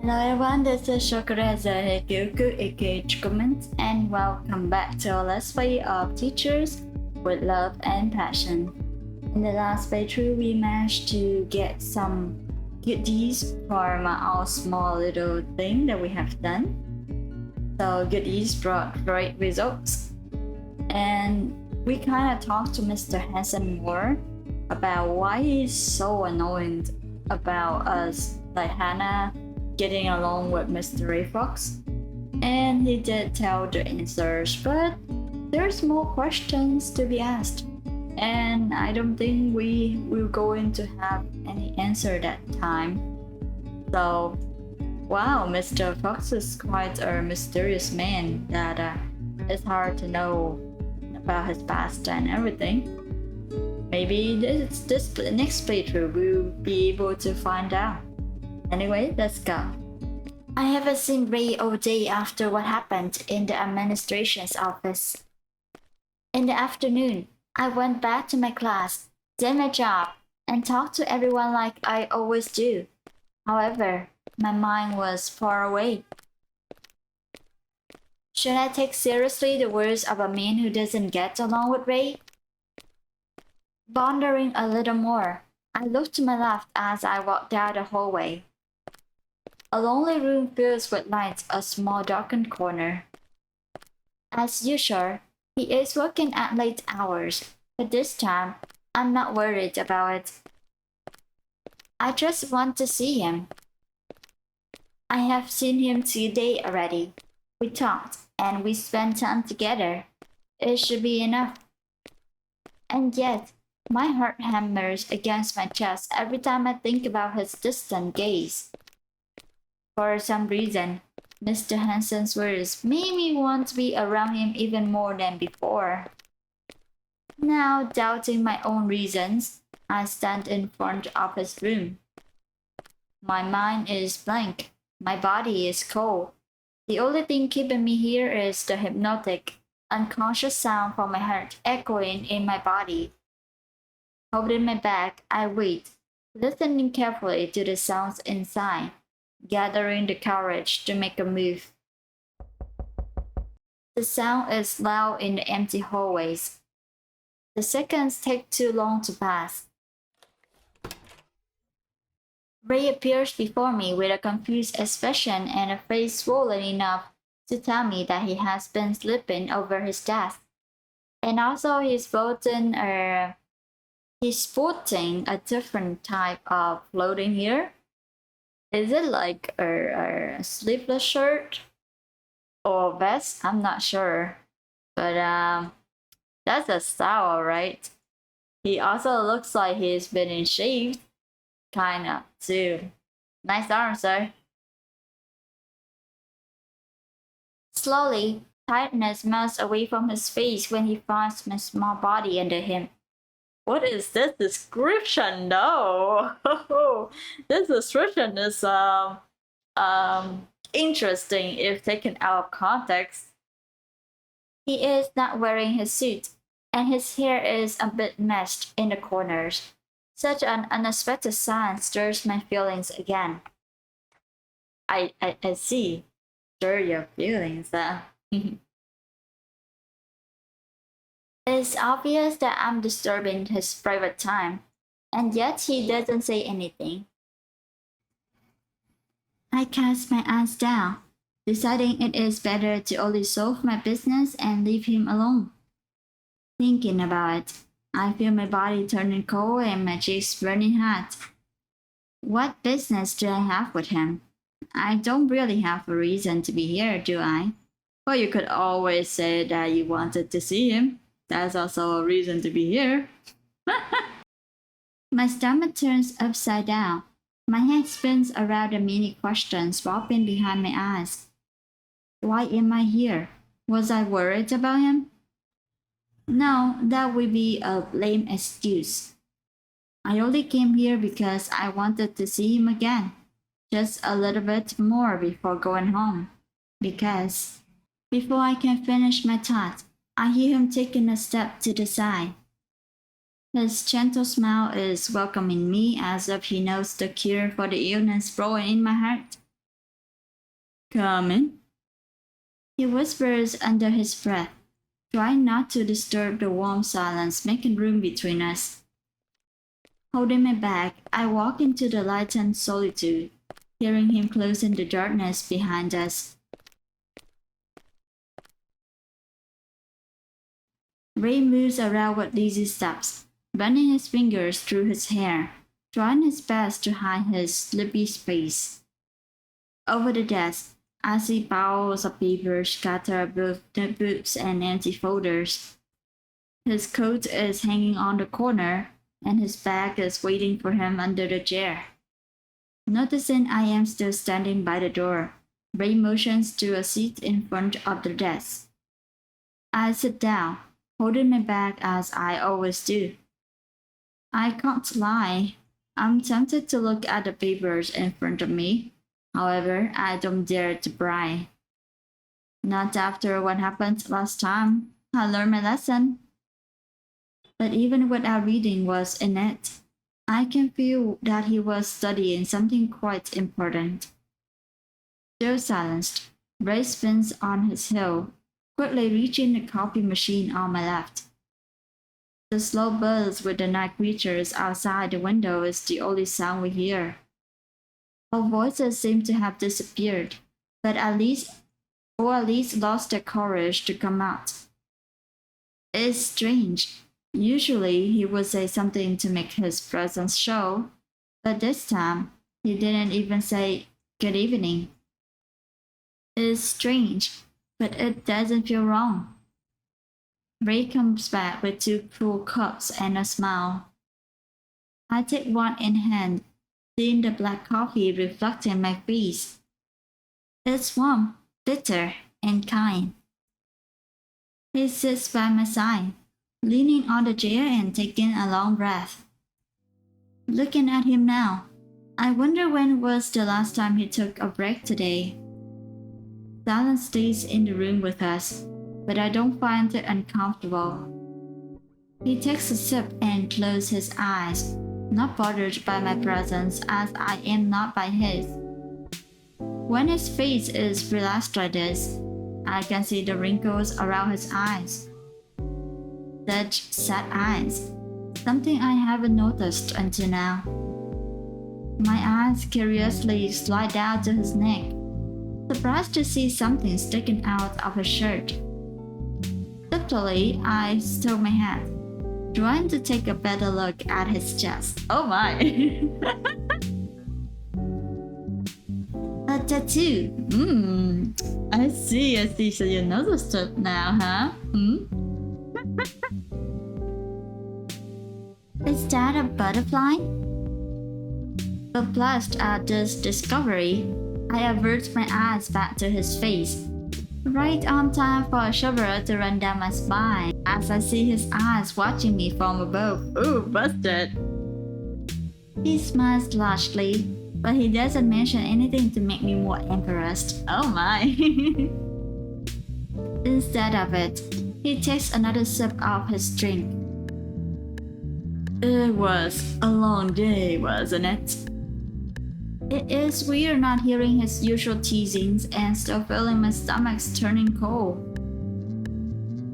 Hello everyone, this is Shokora Zouheikyoku aka chocomint, and welcome back to our Let's Play of Teachers with Love and Passion. In the last playthrough, we managed to get some goodies from our small little thing that we have done. So goodies brought great results, and we kind of talked to Mr. Hansen more about why he's so annoyed about us, like Hannah getting along with Mr. Ray Fox, and he did tell the answers, but there's more questions to be asked, and I don't think we will going to have any answer that time. So, wow, Mr. Fox is quite a mysterious man that it's hard to know about his past and everything. Maybe this next playthrough we'll be able to find out. Anyway, let's go. I haven't seen Ray all day after what happened in the administration's office. In the afternoon, I went back to my class, did my job, and talked to everyone like I always do. However, my mind was far away. Should I take seriously the words of a man who doesn't get along with Ray? Pondering a little more, I looked to my left as I walked down the hallway. A lonely room fills with lights a small darkened corner. As usual, he is working at late hours, but this time, I'm not worried about it. I just want to see him. I have seen him today already. We talked, and we spent time together. It should be enough. And yet, my heart hammers against my chest every time I think about his distant gaze. For some reason, Mr. Hansen's words made me want to be around him even more than before. Now, doubting my own reasons, I stand in front of his room. My mind is blank. My body is cold. The only thing keeping me here is the hypnotic, unconscious sound from my heart echoing in my body. Holding my back, I wait, listening carefully to the sounds inside, gathering the courage to make a move. The sound is loud in the empty hallways. The seconds take too long to pass. Ray appears before me with a confused expression and a face swollen enough to tell me that he has been sleeping over his desk. And also he's sporting a different type of clothing here. Is it like a sleeveless shirt or vest? I'm not sure. But that's a style, right? He also looks like he's been shaved. Kinda, too. Nice arm, sir. Slowly, tiredness melts away from his face when he finds my small body under him. What is this description? No, this description is interesting if taken out of context. He is not wearing his suit, and his hair is a bit messed in the corners. Such an unexpected sign stirs my feelings again. I see. Stir your feelings, It's obvious that I'm disturbing his private time, and yet he doesn't say anything. I cast my eyes down, deciding it is better to only solve my business and leave him alone. Thinking about it, I feel my body turning cold and my cheeks burning hot. What business do I have with him? I don't really have a reason to be here, do I? Well, you could always say that you wanted to see him. That's also a reason to be here. My stomach turns upside down. My head spins around a many questions popping behind my eyes. Why am I here? Was I worried about him? No, that would be a lame excuse. I only came here because I wanted to see him again. Just a little bit more before going home. Because before I can finish my thought, I hear him taking a step to the side. His gentle smile is welcoming me as if he knows the cure for the illness brewing in my heart. Come in. He whispers under his breath, trying not to disturb the warm silence making room between us. Holding my bag, I walk into the lightened solitude, hearing him close in the darkness behind us. Ray moves around with easy steps, running his fingers through his hair, trying his best to hide his sleepy face. Over the desk, I see piles of papers scattered above notebooks and empty folders. His coat is hanging on the corner, and his bag is waiting for him under the chair. Noticing I am still standing by the door, Ray motions to a seat in front of the desk. I sit down, holding my bag as I always do. I can't lie. I'm tempted to look at the papers in front of me. However, I don't dare to pry. Not after what happened last time. I learned my lesson. But even without reading what's in it, I can feel that he was studying something quite important. Still silenced, Ray spins on his heel, quickly reaching the coffee machine on my left. The slow buzz with the night creatures outside the window is the only sound we hear. Our voices seem to have disappeared, but at least lost their courage to come out. It's strange. Usually he would say something to make his presence show, but this time he didn't even say good evening. It's strange, but it doesn't feel wrong. Ray comes back with two full cups and a smile. I take one in hand, seeing the black coffee reflecting my face. It's warm, bitter, and kind. He sits by my side, leaning on the chair and taking a long breath. Looking at him now, I wonder when was the last time he took a break today. Silence stays in the room with us, but I don't find it uncomfortable. He takes a sip and closes his eyes, not bothered by my presence as I am not by his. When his face is relaxed like this, I can see the wrinkles around his eyes. Such sad eyes, something I haven't noticed until now. My eyes curiously slide down to his neck, surprised to see something sticking out of his shirt. Subtly, I stow my head, trying to take a better look at his chest. Oh my! A tattoo. I see. So you noticed it now, huh? Is that a butterfly? Perplexed at this discovery, I avert my eyes back to his face, right on time for a shiver to run down my spine as I see his eyes watching me from above. Ooh, busted! He smiles largely, but he doesn't mention anything to make me more embarrassed. Oh my! Instead of it, he takes another sip of his drink. It was a long day, wasn't it? It is weird not hearing his usual teasings and still feeling my stomach's turning cold.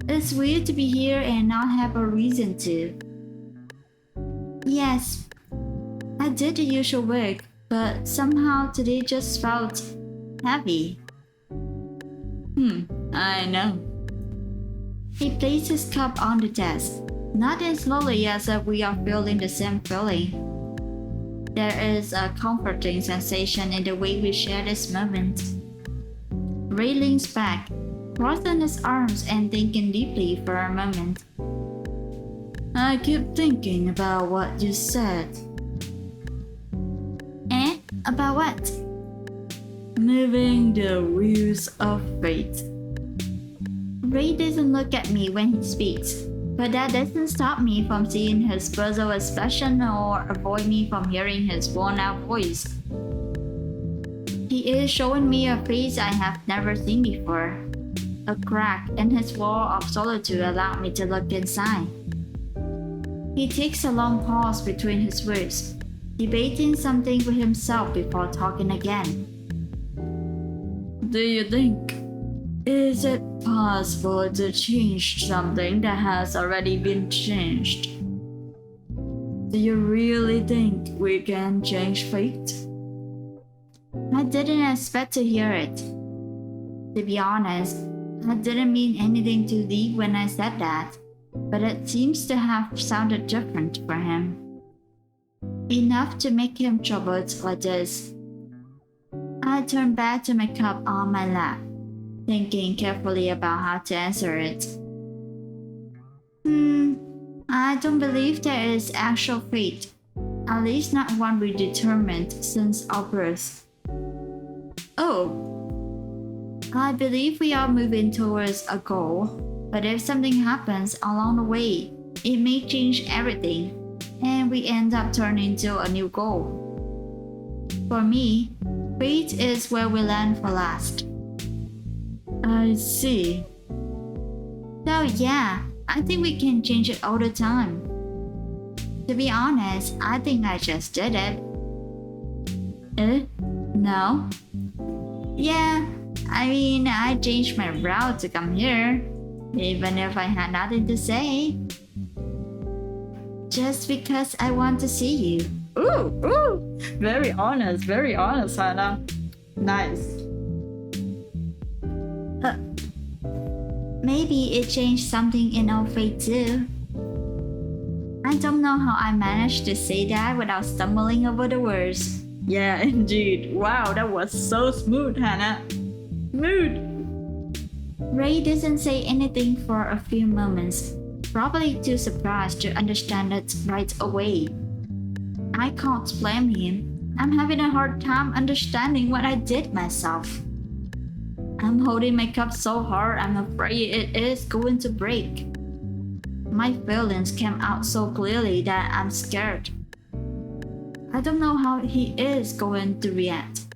It's weird to be here and not have a reason to. Yes, I did the usual work, but somehow today just felt heavy. I know. He placed his cup on the desk, nodding slowly as if we are feeling the same feeling. There is a comforting sensation in the way we share this moment. Ray leans back, crossing his arms and thinking deeply for a moment. I keep thinking about what you said. About what? Moving the wheels of fate. Ray doesn't look at me when he speaks, but that doesn't stop me from seeing his puzzled expression or avoid me from hearing his worn-out voice. He is showing me a face I have never seen before. A crack in his wall of solitude allowed me to look inside. He takes a long pause between his words, debating something with himself before talking again. do you think? Is it possible to change something that has already been changed? Do you really think we can change fate? I didn't expect to hear it. To be honest, I didn't mean anything too deep when I said that, but it seems to have sounded different for him. Enough to make him troubled like this. I turned back to my cup on my lap, thinking carefully about how to answer it. I don't believe there is actual fate, at least not one we determined since our birth. Oh, I believe we are moving towards a goal, but if something happens along the way, it may change everything, and we end up turning to a new goal. For me, fate is where we land for last. I see. So yeah, I think we can change it all the time. To be honest, I think I just did it. No? Yeah, I mean, I changed my route to come here, even if I had nothing to say. Just because I want to see you. Ooh, very honest, Hannah. Nice. Maybe it changed something in our fate too. I don't know how I managed to say that without stumbling over the words. Yeah, indeed. Wow, that was so smooth, Hannah. Smooth. Ray doesn't say anything for a few moments, probably too surprised to understand it right away. I can't blame him. I'm having a hard time understanding what I did myself. I'm holding my cup so hard I'm afraid it is going to break. My feelings came out so clearly that I'm scared. I don't know how he is going to react.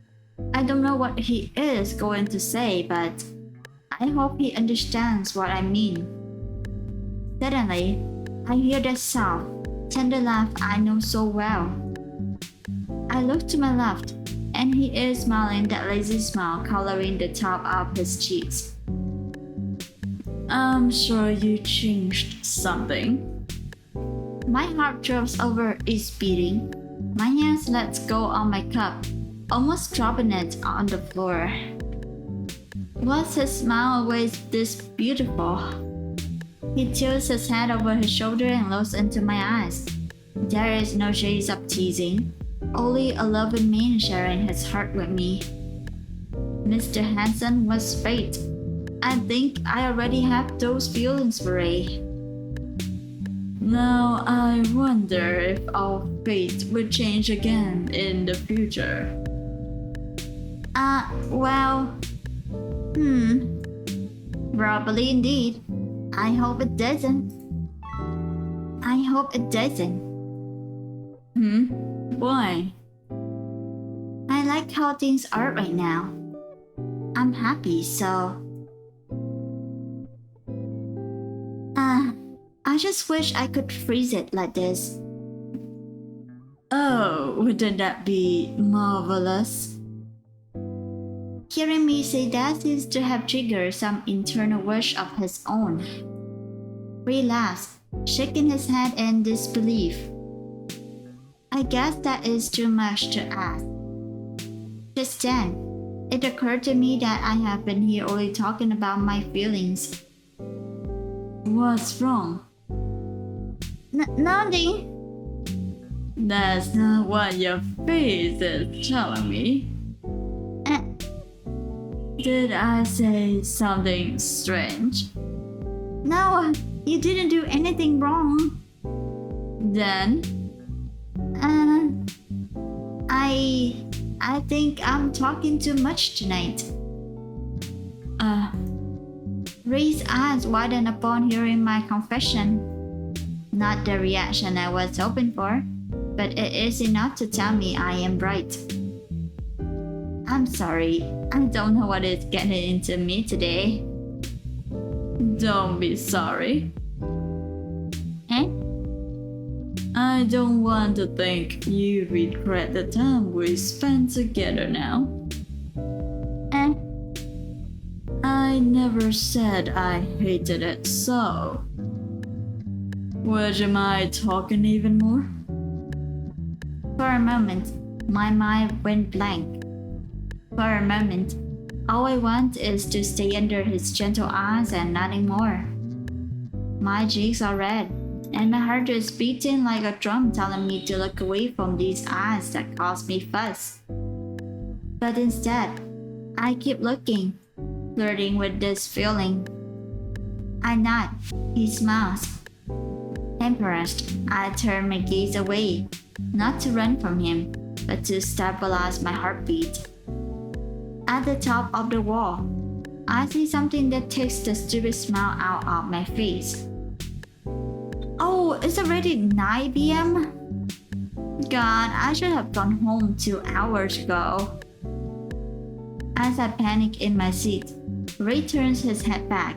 I don't know what he is going to say, but I hope he understands what I mean. Suddenly, I hear that soft, tender laugh I know so well. I look to my left, and he is smiling that lazy smile coloring the top of his cheeks. I'm sure you changed something. My heart drops over its beating. My hands let go on my cup, almost dropping it on the floor. Was his smile always this beautiful? He tilts his head over his shoulder and looks into my eyes. There is no shades of teasing, only a loving man sharing his heart with me. Mr. Hanson was fate. I think I already have those feelings for Ray. Now I wonder if our fate will change again in the future. Probably indeed. I hope it doesn't. Why? I like how things are right now. I'm happy, so... I just wish I could freeze it like this. Oh, wouldn't that be marvelous? Hearing me say that seems to have triggered some internal wish of his own. Ray laughs, shaking his head in disbelief. I guess that is too much to ask. Just then, it occurred to me that I have been here only talking about my feelings. What's wrong? Nothing. That's not what your face is telling me. Did I say something strange? No, you didn't do anything wrong. Then? I think I'm talking too much tonight. Ray's eyes widen upon hearing my confession. Not the reaction I was hoping for, but it is enough to tell me I am right. I'm sorry, I don't know what is getting into me today. Don't be sorry. I don't want to think you regret the time we spent together now. never said I hated it, so... Would you mind talking even more? For a moment, my mind went blank. For a moment, all I want is to stay under his gentle eyes and nothing more. My cheeks are red, and my heart is beating like a drum telling me to look away from these eyes that cause me fuss. But instead, I keep looking, flirting with this feeling. I nod, he smiles. Embarrassed, I turn my gaze away, not to run from him, but to stabilize my heartbeat. At the top of the wall, I see something that takes the stupid smile out of my face. Oh, it's already 9 p.m.? God, I should have gone home 2 hours ago. As I panic in my seat, Ray turns his head back,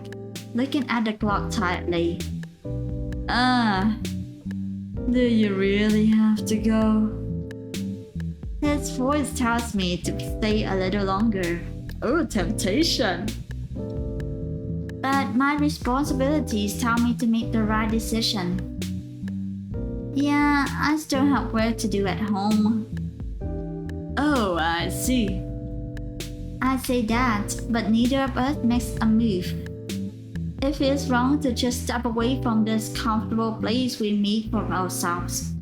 looking at the clock tightly. Do you really have to go? His voice tells me to stay a little longer. Oh, temptation! But my responsibilities tell me to make the right decision. Yeah, I still have work to do at home. Oh, I see. I say that, but neither of us makes a move. It feels wrong to just step away from this comfortable place we make for ourselves.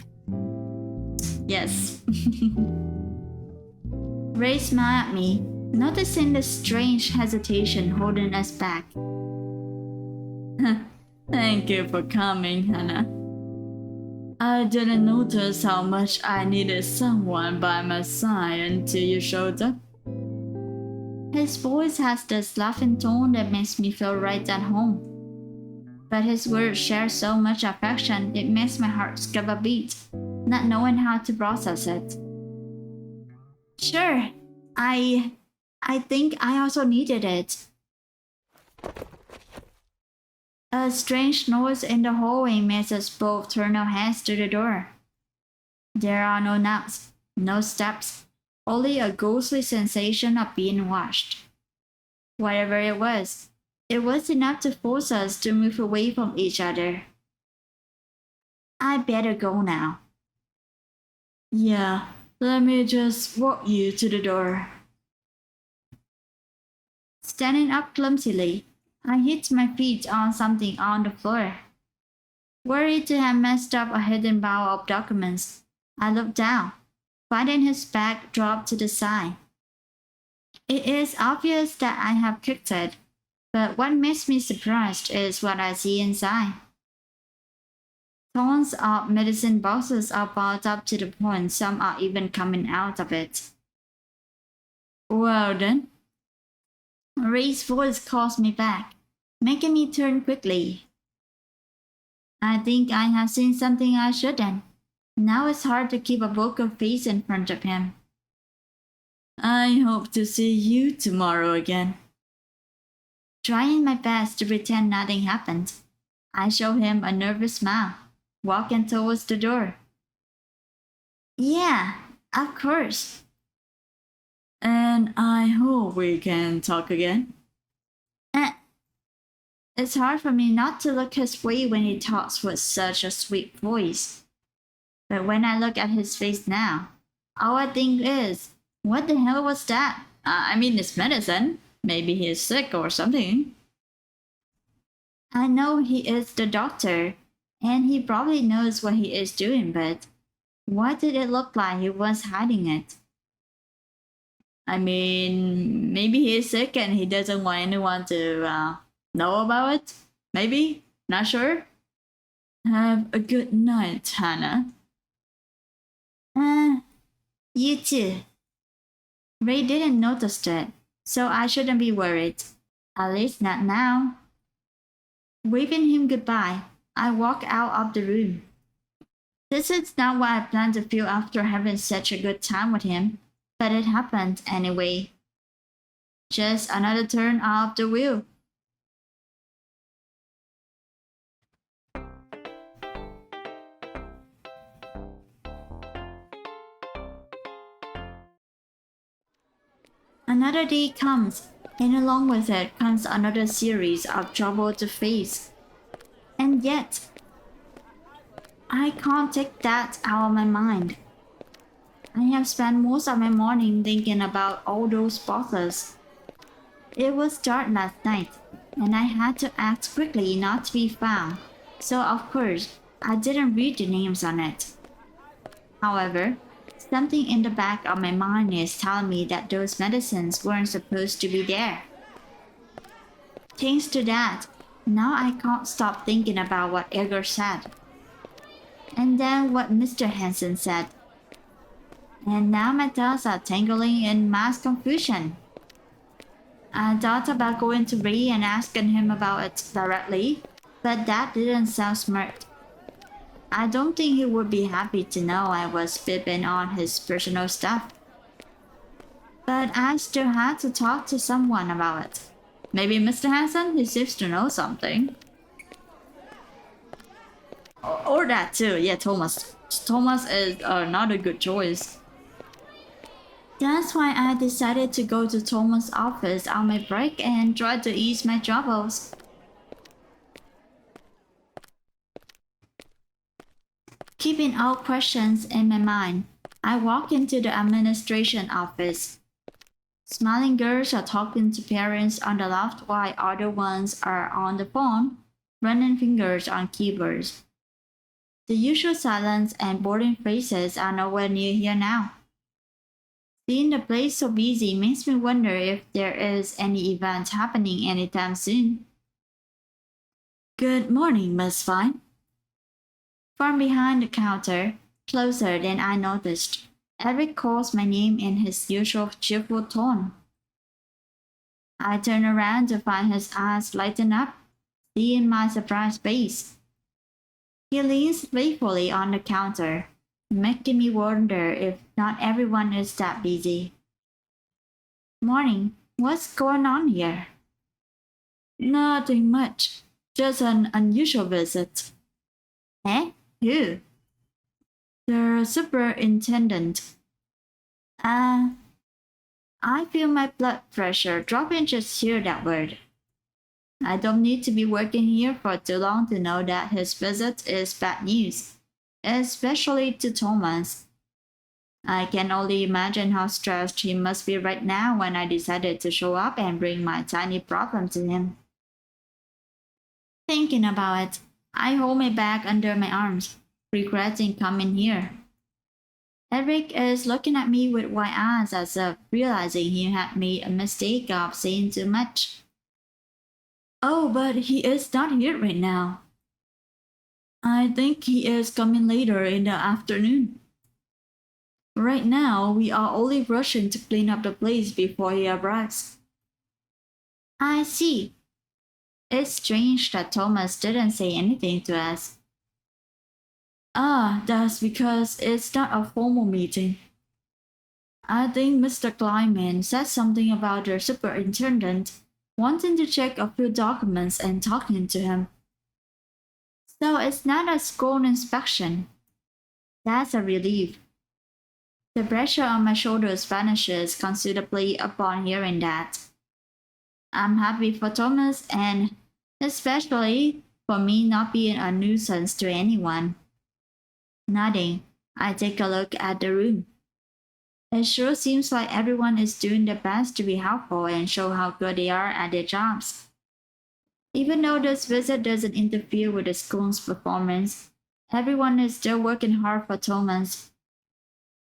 Yes. Ray smiled at me, noticing the strange hesitation holding us back. Thank you for coming, Hannah. I didn't notice how much I needed someone by my side until you showed up. His voice has this laughing tone that makes me feel right at home. But his words share so much affection it makes my heart skip a beat, not knowing how to process it. Sure, I think I also needed it. A strange noise in the hallway makes us both turn our heads to the door. There are no knocks, no steps, only a ghostly sensation of being watched. Whatever it was enough to force us to move away from each other. I better go now. Yeah, let me just walk you to the door. Standing up clumsily, I hit my feet on something on the floor. Worried to have messed up a hidden pile of documents, I looked down, finding his bag dropped to the side. It is obvious that I have kicked it, but what makes me surprised is what I see inside. Tons of medicine boxes are piled up to the point some are even coming out of it. Well then. Ray's voice calls me back, making me turn quickly. I think I have seen something I shouldn't. Now it's hard to keep a poker face in front of him. I hope to see you tomorrow again. Trying my best to pretend nothing happened, I show him a nervous smile, walking towards the door. Yeah, of course. And I hope we can talk again. It's hard for me not to look his way when he talks with such a sweet voice. But when I look at his face now, all I think is, what the hell was that? I mean, it's medicine. Maybe he is sick or something. I know he is the doctor, and he probably knows what he is doing, but why did it look like he was hiding it? I mean, maybe he is sick and he doesn't want anyone to know about it? Maybe? Not sure? Have a good night, Hannah. You too. Ray didn't notice that, so I shouldn't be worried. At least not now. Waving him goodbye, I walk out of the room. This is not what I planned to feel after having such a good time with him, but it happened anyway. Just another turn of the wheel. Another day comes, And along with it comes another series of trouble to face. And yet, I can't take that out of my mind. I have spent most of my morning thinking about all those bottles. It was dark last night, and I had to act quickly not to be found, so of course, I didn't read the names on it. However, something in the back of my mind is telling me that those medicines weren't supposed to be there. Thanks to that, now I can't stop thinking about what Edgar said. And then what Mr. Hansen said. And now my thoughts are tangling in mass confusion. I thought about going to Ray and asking him about it directly, but that didn't sound smart. I don't think he would be happy to know I was fibbing on his personal stuff. But I still had to talk to someone about it. Maybe Mr. Hansen, he seems to know something. Or that too, yeah, Thomas. Thomas is not a good choice. That's why I decided to go to Thomas' office on my break and try to ease my troubles. Keeping all questions in my mind, I walk into the administration office. Smiling girls are talking to parents on the left while other ones are on the phone, running fingers on keyboards. The usual silence and boring faces are nowhere near here now. Seeing the place so busy makes me wonder if there is any event happening anytime soon. Good morning, Miss Fine. From behind the counter, closer than I noticed, Eric calls my name in his usual cheerful tone. I turn around to find his eyes lighten up, seeing my surprised face. He leans playfully on the counter, making me wonder if not everyone is that busy. Morning, what's going on here? Nothing much, just an unusual visit. Eh? Who? The superintendent. I feel my blood pressure dropping just hear that word. I don't need to be working here for too long to know that his visit is bad news, especially to Thomas. I can only imagine how stressed he must be right now when I decided to show up and bring my tiny problem to him. Thinking about it, I hold my bag under my arms, regretting coming here. Eric is looking at me with wide eyes as if realizing he had made a mistake of saying too much. Oh, but he is not here right now. I think he is coming later in the afternoon. Right now, we are only rushing to clean up the place before he arrives. I see. It's strange that Thomas didn't say anything to us. That's because it's not a formal meeting. I think Mr. Kleiman said something about the superintendent wanting to check a few documents and talking to him. So it's not a school inspection. That's a relief. The pressure on my shoulders vanishes considerably upon hearing that. I'm happy for Thomas and especially for me not being a nuisance to anyone. Nodding, I take a look at the room. It sure seems like everyone is doing their best to be helpful and show how good they are at their jobs. Even though this visit doesn't interfere with the school's performance, everyone is still working hard for Thomas.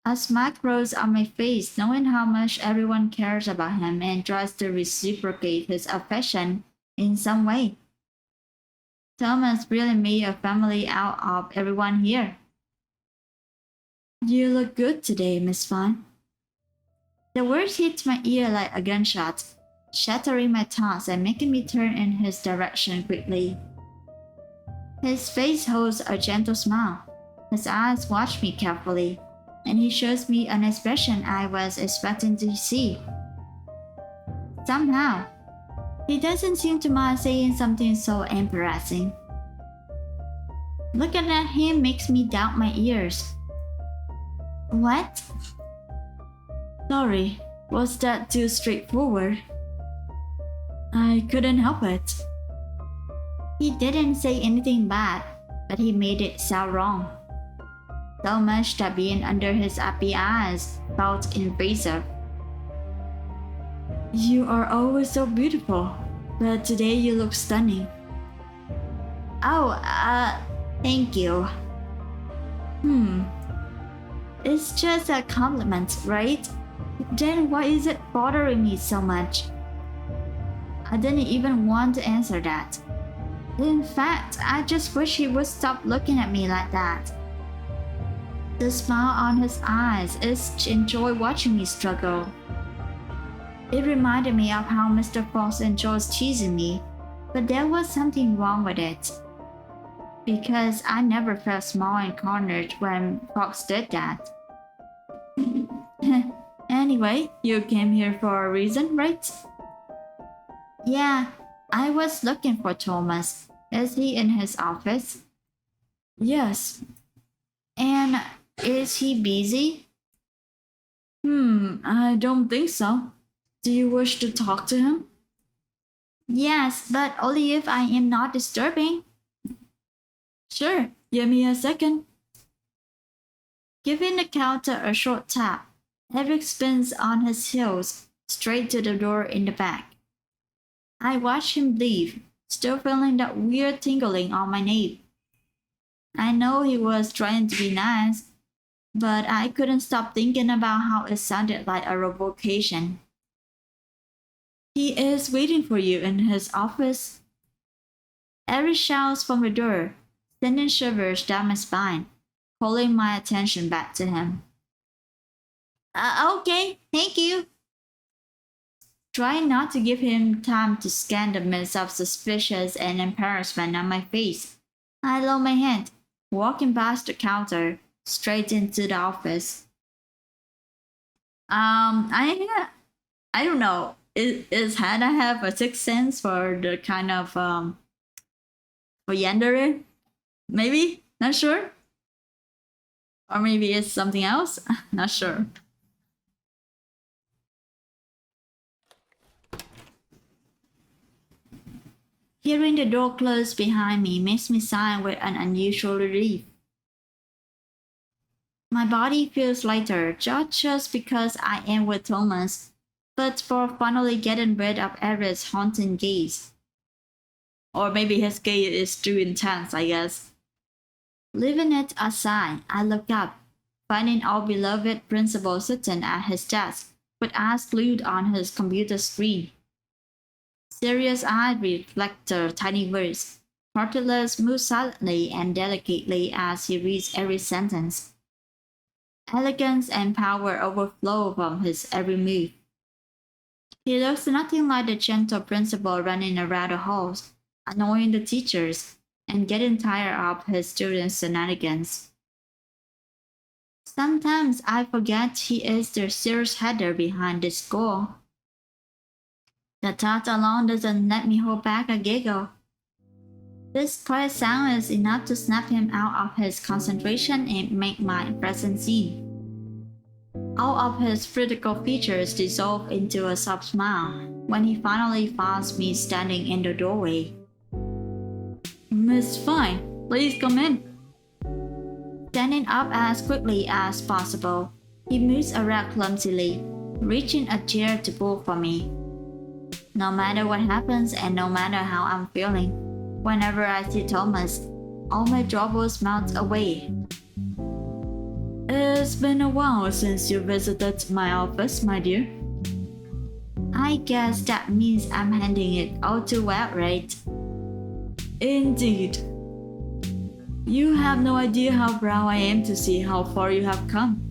A smile grows on my face knowing how much everyone cares about him and tries to reciprocate his affection in some way. Thomas really made a family out of everyone here. You look good today, Miss Fine. The words hit my ear like a gunshot, shattering my thoughts and making me turn in his direction quickly. His face holds a gentle smile. His eyes watch me carefully, and he shows me an expression I was expecting to see. Somehow, he doesn't seem to mind saying something so embarrassing. Looking at him makes me doubt my ears. What? Sorry, was that too straightforward? I couldn't help it. He didn't say anything bad, but he made it sound wrong. So much that being under his happy eyes felt invasive. You are always so beautiful, but today you look stunning. Oh, thank you. It's just a compliment, right? Then why is it bothering me so much? I didn't even want to answer that. In fact, I just wish he would stop looking at me like that. The smile on his eyes is to enjoy watching me struggle. It reminded me of how Mr. Fox enjoys teasing me, but there was something wrong with it. Because I never felt small and cornered when Fox did that. Anyway, you came here for a reason, right? Yeah, I was looking for Thomas. Is he in his office? Yes. And is he busy? I don't think so. Do you wish to talk to him? Yes, but only if I am not disturbing. Sure, give me a second. Giving the counter a short tap, Eric spins on his heels straight to the door in the back. I watch him leave, still feeling that weird tingling on my nape. I know he was trying to be nice, but I couldn't stop thinking about how it sounded like a revocation. He is waiting for you in his office. Eric shouts from the door, sending shivers down my spine, calling my attention back to him. Okay, thank you. Trying not to give him time to scan the mist of suspicion and embarrassment on my face, I lower my head, walking past the counter, straight into the office. I don't know. Is Hannah have a sixth sense for the kind of for yandere? Maybe? Not sure. Or maybe it's something else? Not sure. Hearing the door close behind me makes me sigh with an unusual relief. My body feels lighter, not just because I am with Thomas, but for finally getting rid of Eric's haunting gaze. Or maybe his gaze is too intense, I guess. Leaving it aside, I look up, finding our beloved principal sitting at his desk, with eyes glued on his computer screen. Serious eyes reflect the tiny words. Cartilage moves silently and delicately as he reads every sentence. Elegance and power overflow from his every move. He looks nothing like the gentle principal running around the halls, annoying the teachers, and getting tired of his students' shenanigans. Sometimes I forget he is the serious header behind this school. The thought alone doesn't let me hold back a giggle. This quiet sound is enough to snap him out of his concentration and make my presence seen. All of his critical features dissolve into a soft smile when he finally finds me standing in the doorway. Miss Fine, please come in. Standing up as quickly as possible, he moves around clumsily, reaching a chair to pull for me. No matter what happens and no matter how I'm feeling, whenever I see Thomas, all my troubles melt away. It's been a while since you visited my office, my dear. I guess that means I'm handling it all too well, right? Indeed. You have no idea how proud I am to see how far you have come.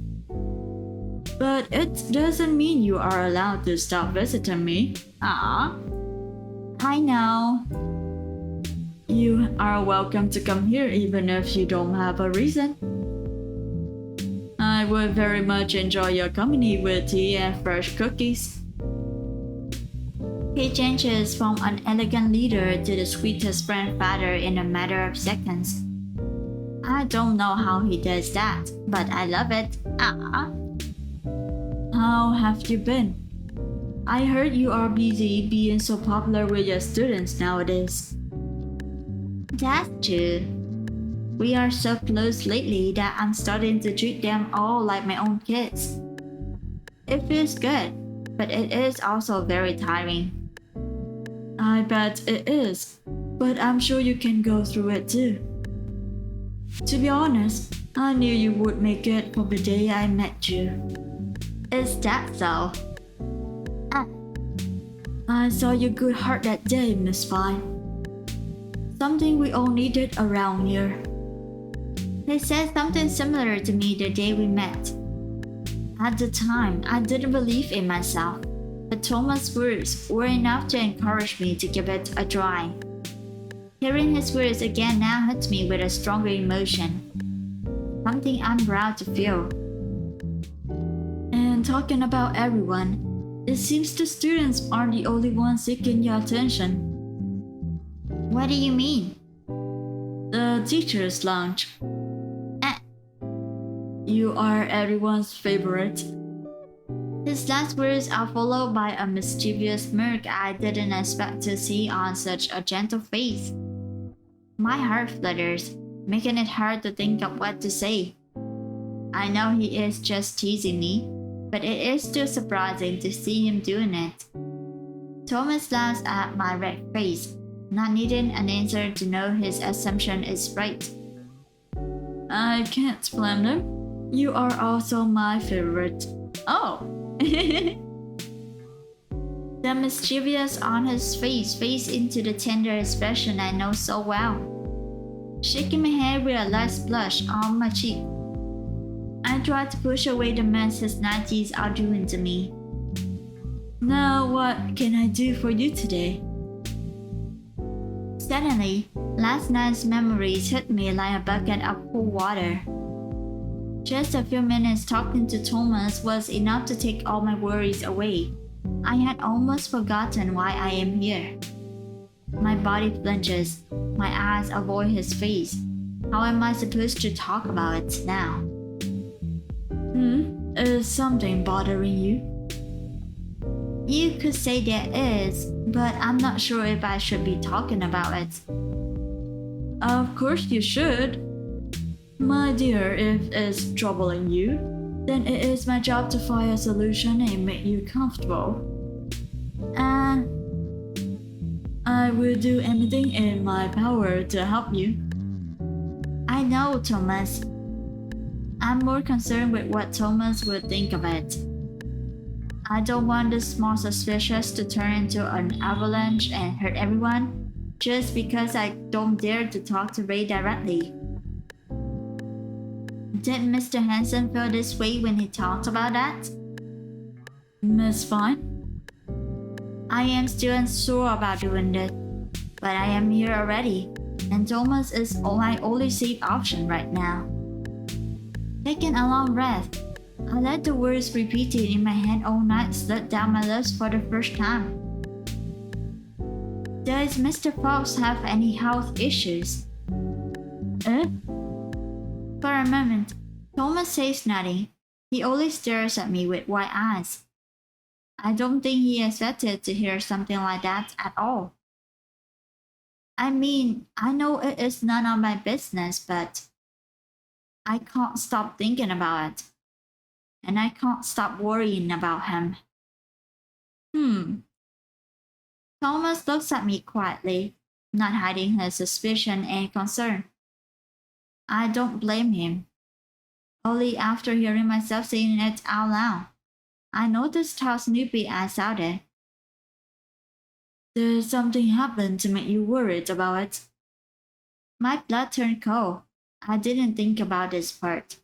But it doesn't mean you are allowed to stop visiting me. I know. You are welcome to come here even if you don't have a reason. I would very much enjoy your company with tea and fresh cookies. He changes from an elegant leader to the sweetest grandfather in a matter of seconds. I don't know how he does that, but I love it. How have you been? I heard you are busy being so popular with your students nowadays. That's true. We are so close lately that I'm starting to treat them all like my own kids. It feels good, but it is also very tiring. I bet it is, but I'm sure you can go through it too. To be honest, I knew you would make it from the day I met you. Is that so? Ah. I saw your good heart that day, Miss Fine. Something we all needed around here. They said something similar to me the day we met. At the time, I didn't believe in myself, but Thomas' words were enough to encourage me to give it a try. Hearing his words again now hits me with a stronger emotion, something I'm proud to feel. And talking about everyone, it seems the students aren't the only ones seeking your attention. What do you mean? The teacher's lounge. You are everyone's favorite. His last words are followed by a mischievous smirk I didn't expect to see on such a gentle face. My heart flutters, making it hard to think of what to say. I know he is just teasing me, but it is still surprising to see him doing it. Thomas laughs at my red face, not needing an answer to know his assumption is right. I can't blame him. You are also my favorite. Oh! The mischievous on his face fades into the tender expression I know so well. Shaking my head with a light blush on my cheek, I try to push away the mess his 90s are doing to me. Now what can I do for you today? Suddenly, last night's memories hit me like a bucket of cold water. Just a few minutes talking to Thomas was enough to take all my worries away. I had almost forgotten why I am here. My body flinches, my eyes avoid his face. How am I supposed to talk about it now? Is something bothering you? You could say there is, but I'm not sure if I should be talking about it. Of course you should. My dear, if it's troubling you, then it is my job to find a solution and make you comfortable. And I will do anything in my power to help you. I know, Thomas. I'm more concerned with what Thomas would think of it. I don't want this small suspicious to turn into an avalanche and hurt everyone just because I don't dare to talk to Ray directly. Did Mr. Hanson feel this way when he talked about that? Miss Fine? I am still unsure about doing this, but I am here already, and Thomas is my only safe option right now. Taking a long breath, I let the words repeated in my head all night slip down my lips for the first time. Does Mr. Fox have any health issues? For a moment, Thomas says nothing. He only stares at me with wide eyes. I don't think he expected to hear something like that at all. I mean, I know it is none of my business, but I can't stop thinking about it. And I can't stop worrying about him. Thomas looks at me quietly, not hiding his suspicion and concern. I don't blame him. Only after hearing myself saying it out loud, I noticed how snoopy I sounded. Did something happen to make you worried about it? My blood turned cold. I didn't think about this part.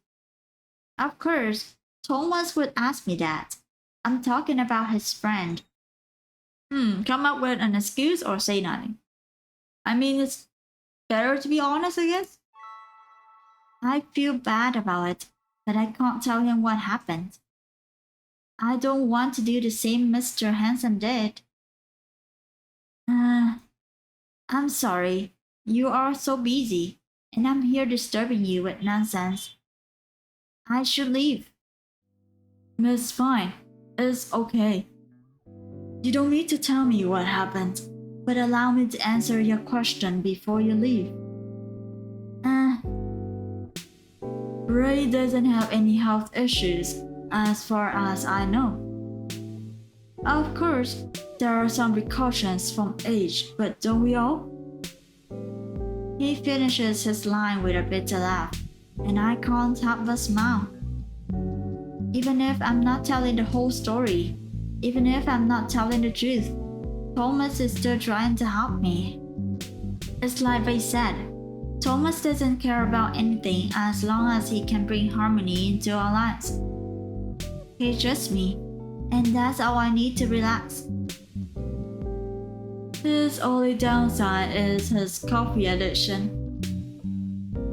Of course, Thomas would ask me that. I'm talking about his friend. Come up with an excuse or say nothing. I mean, it's better to be honest, I guess. I feel bad about it, but I can't tell him what happened. I don't want to do the same Mr. Hanson did. I'm sorry. You are so busy, and I'm here disturbing you with nonsense. I should leave. Miss Fine, it's okay. You don't need to tell me what happened, but allow me to answer your question before you leave. Ray doesn't have any health issues, as far as I know. Of course, there are some precautions from age, but don't we all? He finishes his line with a bitter laugh, and I can't help but smile. Even if I'm not telling the whole story, even if I'm not telling the truth, Thomas is still trying to help me. It's like I said, Thomas doesn't care about anything as long as he can bring harmony into our lives. He trusts me, and that's all I need to relax. His only downside is his coffee addiction.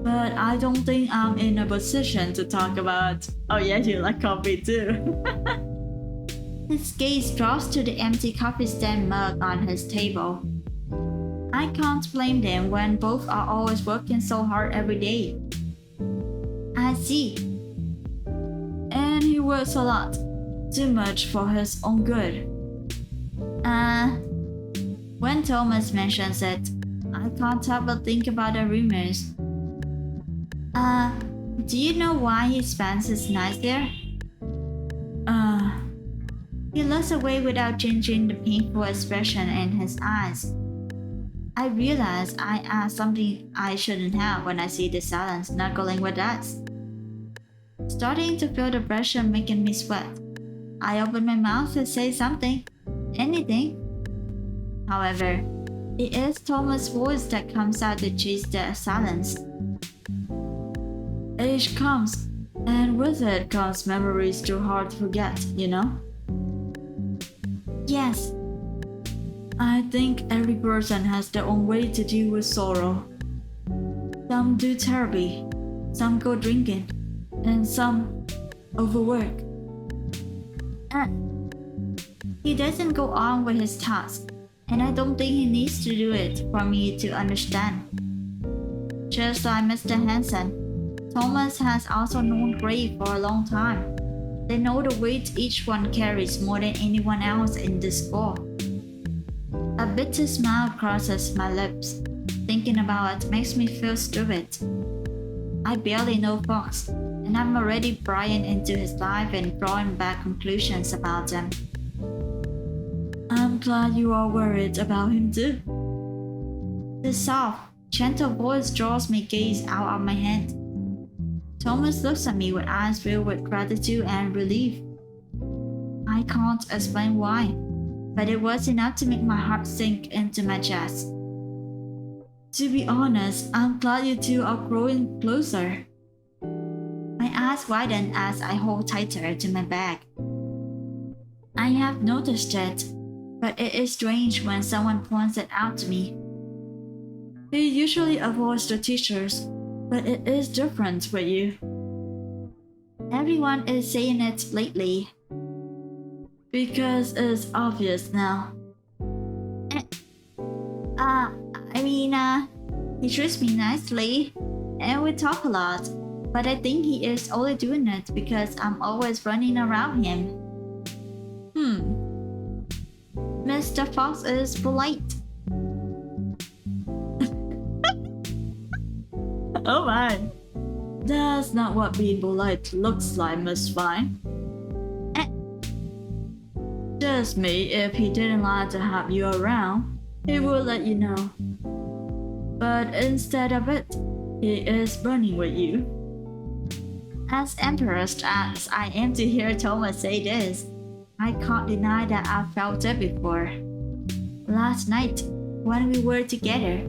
But I don't think I'm in a position to talk about, oh yeah, you like coffee too. His gaze drops to the empty coffee stand mug on his table. I can't blame them when both are always working so hard every day. I see. And he works a lot. Too much for his own good. When Thomas mentions it, I can't help but think about the rumors. Do you know why he spends his nights there? He looks away without changing the painful expression in his eyes. I realize I asked something I shouldn't have when I see the silence knuckling with us. Starting to feel the pressure making me sweat, I open my mouth to say something, anything. However, it is Thomas' voice that comes out to chase the silence. Age comes, and with it comes memories too hard to forget, you know? Yes. I think every person has their own way to deal with sorrow. Some do therapy, some go drinking, and some overwork. He doesn't go on with his task, and I don't think he needs to do it for me to understand. Just like Mr. Hansen, Thomas has also known Gray for a long time. They know the weight each one carries more than anyone else in this school. A bitter smile crosses my lips. Thinking about it makes me feel stupid. I barely know Fox, and I'm already prying into his life and drawing back conclusions about him. I'm glad you are worried about him too. The soft, gentle voice draws my gaze out of my hand. Thomas looks at me with eyes filled with gratitude and relief. I can't explain why, but it was enough to make my heart sink into my chest. To be honest, I'm glad you two are growing closer. My eyes widen as I hold tighter to my bag. I have noticed it, but it is strange when someone points it out to me. He usually avoids the teachers, but it is different with you. Everyone is saying it lately. Because it's obvious now. He treats me nicely, and we talk a lot, but I think he is only doing it because I'm always running around him. Mr. Fox is polite. Oh my. That's not what being polite looks like, Miss Fine. Just me, if he didn't like to have you around, he would let you know. But instead of it, he is burning with you. As embarrassed as I am to hear Thomas say this, I can't deny that I felt it before. Last night, when we were together,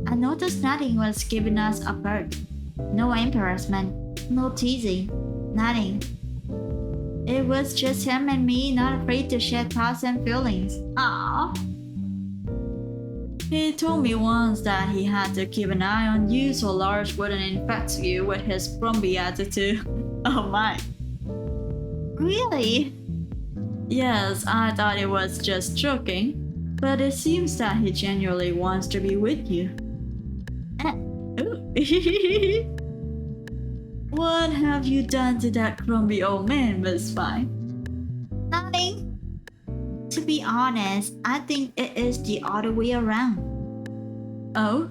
I noticed nothing was keeping us apart. No embarrassment, no teasing, nothing. It was just him and me, not afraid to share thoughts and feelings. Aww. He told me once that he had to keep an eye on you so Lars wouldn't infect you with his grumpy attitude. Oh my. Really? Yes, I thought it was just joking, but it seems that he genuinely wants to be with you. What have you done to that grumpy old man, Miss Fine? Nothing. To be be honest, I think it is the other way around. Oh?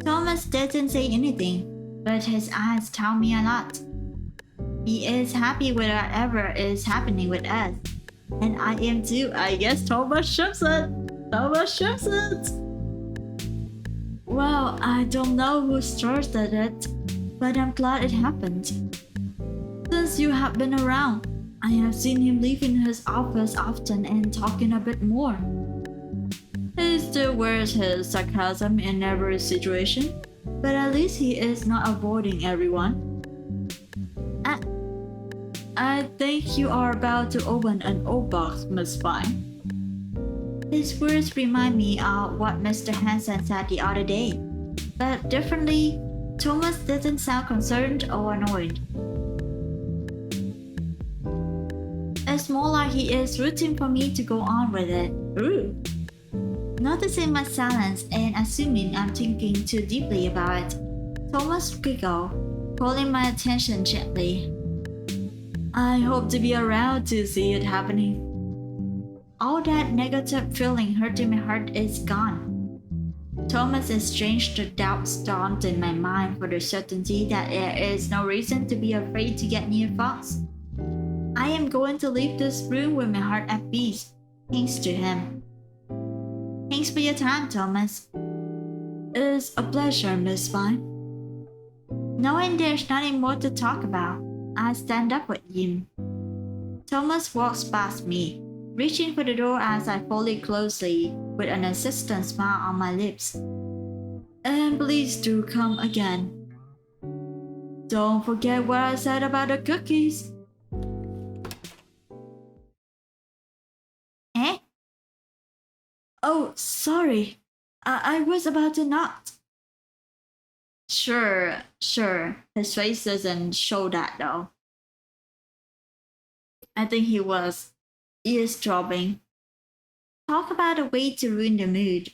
Thomas doesn't say anything, but his eyes tell me a lot. He is happy with whatever is happening with us. And I am too. I guess Thomas ships it. Thomas ships it. Well, I don't know who started it, but I'm glad it happened. Since you have been around, I have seen him leaving his office often and talking a bit more. He still wears his sarcasm in every situation, but at least he is not avoiding everyone. I think you are about to open an old box, Miss Fine. His words remind me of what Mr. Hansen said the other day, but differently, Thomas doesn't sound concerned or annoyed. It's more like he is rooting for me to go on with it. Ooh. Noticing my silence and assuming I'm thinking too deeply about it, Thomas giggled, pulling my attention gently. I hope to be around to see it happening. All that negative feeling hurting my heart is gone. Thomas exchanged the doubts dawned in my mind for the certainty that there is no reason to be afraid to get new thoughts. I am going to leave this room with my heart at peace, thanks to him. Thanks for your time, Thomas. It's a pleasure, Miss Fine. Knowing there's nothing more to talk about, I stand up with him. Thomas walks past me, reaching for the door as I fold it closely with an insistent smile on my lips. And please do come again. Don't forget what I said about the cookies. Eh? Oh, sorry. I was about to not. Sure. His face doesn't show that though. I think he was eavesdropping. Talk about a way to ruin the mood.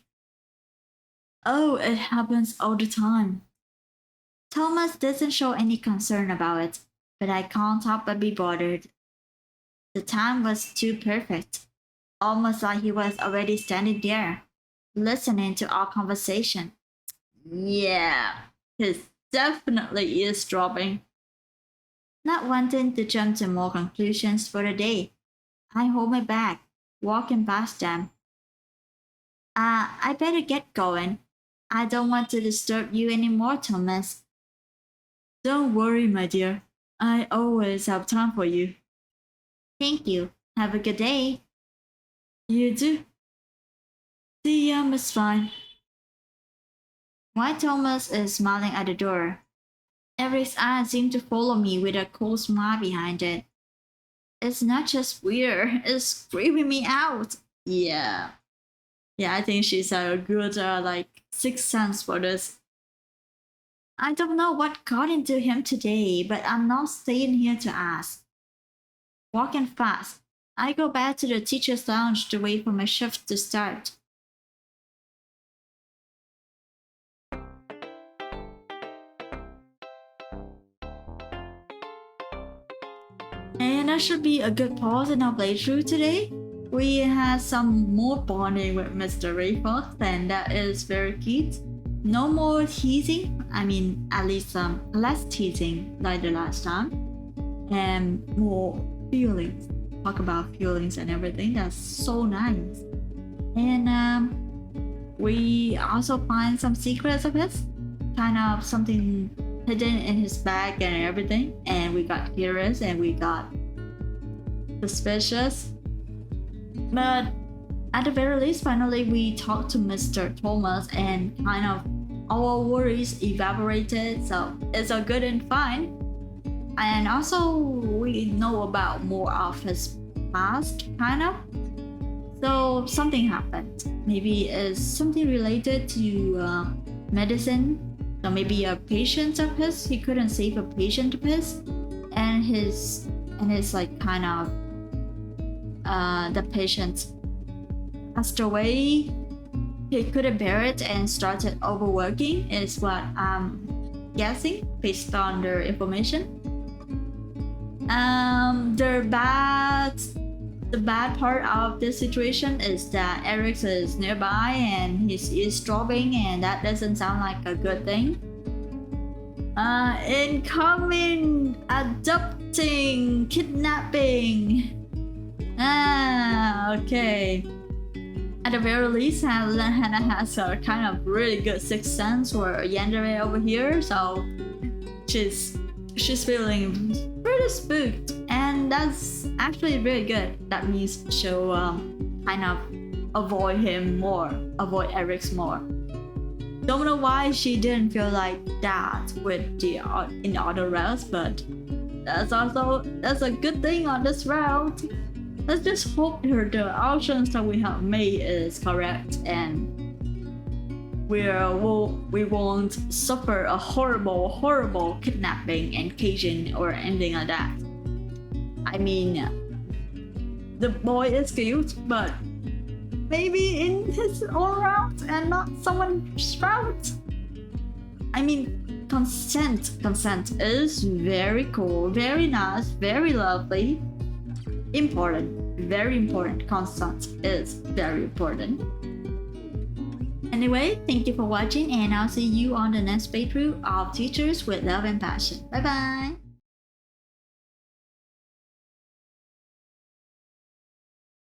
Oh, it happens all the time. Thomas doesn't show any concern about it, but I can't help but be bothered. The time was too perfect, almost like he was already standing there, listening to our conversation. Yeah, he's definitely eavesdropping. Not wanting to jump to more conclusions for the day, I hold my bag, walking past them. I better get going. I don't want to disturb you anymore, Thomas. Don't worry, my dear. I always have time for you. Thank you. Have a good day. You too. See ya, Miss Fine. While Thomas is smiling at the door, Eric's eyes seem to follow me with a cold smile behind it. It's not just weird, it's creeping me out. Yeah, I think she's a good sixth sense for this. I don't know what got into him today, but I'm not staying here to ask. Walking fast, I go back to the teacher's lounge to wait for my shift to start. And that should be a good pause in our playthrough today. We had some more bonding with Mr. Rayford, and that is very cute. No more teasing, at least less teasing like the last time. And more feelings. Talk about feelings and everything, that's so nice. And we also find some secrets of his, kind of something hidden in his bag and everything, and we got curious and we got suspicious. But at the very least, finally we talked to Mr. Thomas and kind of our worries evaporated, so it's all good and fine. And also we know about more of his past, kind of. So something happened. Maybe it's something related to medicine. So maybe a patient of his, he couldn't save a patient of his, and his the patient passed away. He couldn't bear it and started overworking, is what I'm guessing based on their information. Their bad the bad part of this situation is that Eric is nearby and he's eavesdropping, and that doesn't sound like a good thing. Incoming, adopting, kidnapping. Okay. At the very least, Hannah has a kind of really good sixth sense for yandere over here, so she's feeling pretty spooked, and that's actually very good. That means she'll kind of avoid him more, avoid Eric's more. Don't know why she didn't feel like that with in the other routes, but that's a good thing on this route. Let's just hope the options that we have made is correct, and we won't suffer a horrible kidnapping and caging or anything like that. I mean, the boy is cute, but maybe in his own route and not someone's route. I mean, consent is very cool, very nice, very lovely. Important, very important. Consent is very important. Anyway, thank you for watching, and I'll see you on the next playthrough of Teachers with Love and Passion. Bye bye!